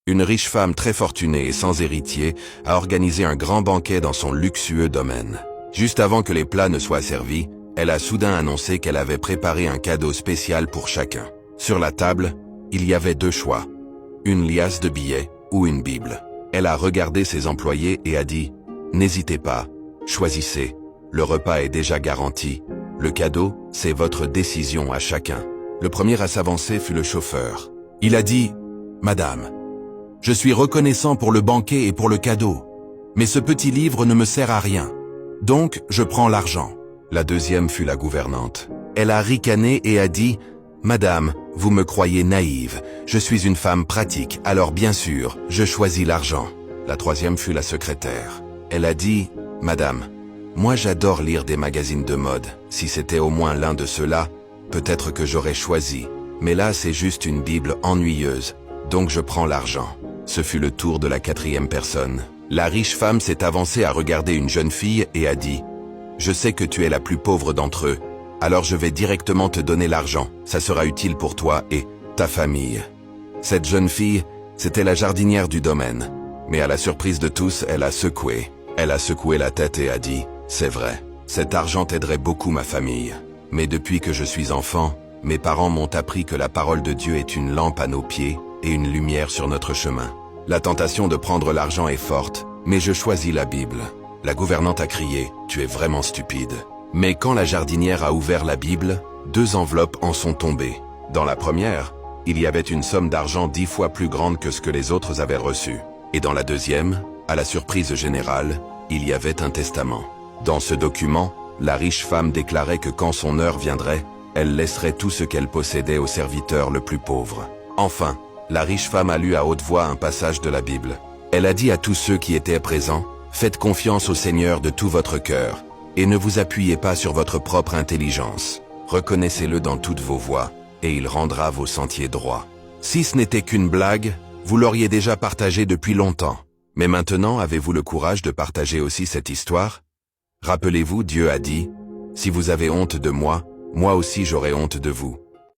Une riche femme très fortunée et sans héritier a organisé un grand banquet dans son luxueux domaine. Juste avant que les plats ne soient servis, elle a soudain annoncé qu'elle avait préparé un cadeau spécial pour chacun. Sur la table, il y avait deux choix, une liasse de billets ou une Bible. Elle a regardé ses employés et a dit « N'hésitez pas, choisissez, le repas est déjà garanti, le cadeau, c'est votre décision à chacun. » Le premier à s'avancer fut le chauffeur. Il a dit « Madame, je suis reconnaissant pour le banquet et pour le cadeau, mais ce petit livre ne me sert à rien, donc je prends l'argent. » La deuxième fut la gouvernante. Elle a ricané et a dit « Madame, vous me croyez naïve, je suis une femme pratique, alors bien sûr, je choisis l'argent. » La troisième fut la secrétaire. Elle a dit « Madame, moi j'adore lire des magazines de mode, si c'était au moins l'un de ceux-là, peut-être que j'aurais choisi, mais là c'est juste une Bible ennuyeuse, donc je prends l'argent. » Ce fut le tour de la quatrième personne. La riche femme s'est avancée à regarder une jeune fille et a dit « Je sais que tu es la plus pauvre d'entre eux, alors je vais directement te donner l'argent, ça sera utile pour toi et ta famille. » Cette jeune fille, c'était la jardinière du domaine, mais à la surprise de tous, elle a secoué la tête et a dit « C'est vrai, cet argent aiderait beaucoup ma famille. Mais depuis que je suis enfant, mes parents m'ont appris que la parole de Dieu est une lampe à nos pieds et une lumière sur notre chemin. La tentation de prendre l'argent est forte, mais je choisis la Bible. » La gouvernante a crié « Tu es vraiment stupide. » Mais quand la jardinière a ouvert la Bible, deux enveloppes en sont tombées. Dans la première, il y avait une somme d'argent 10 fois plus grande que ce que les autres avaient reçu. Et dans la deuxième, à la surprise générale, il y avait un testament. Dans ce document, la riche femme déclarait que quand son heure viendrait, elle laisserait tout ce qu'elle possédait au serviteur le plus pauvre. Enfin, la riche femme a lu à haute voix un passage de la Bible. Elle a dit à tous ceux qui étaient présents, « Faites confiance au Seigneur de tout votre cœur, et ne vous appuyez pas sur votre propre intelligence. Reconnaissez-le dans toutes vos voies, et il rendra vos sentiers droits. » Si ce n'était qu'une blague, vous l'auriez déjà partagé depuis longtemps. Mais maintenant, avez-vous le courage de partager aussi cette histoire? Rappelez-vous, Dieu a dit, « Si vous avez honte de moi, moi aussi j'aurai honte de vous. »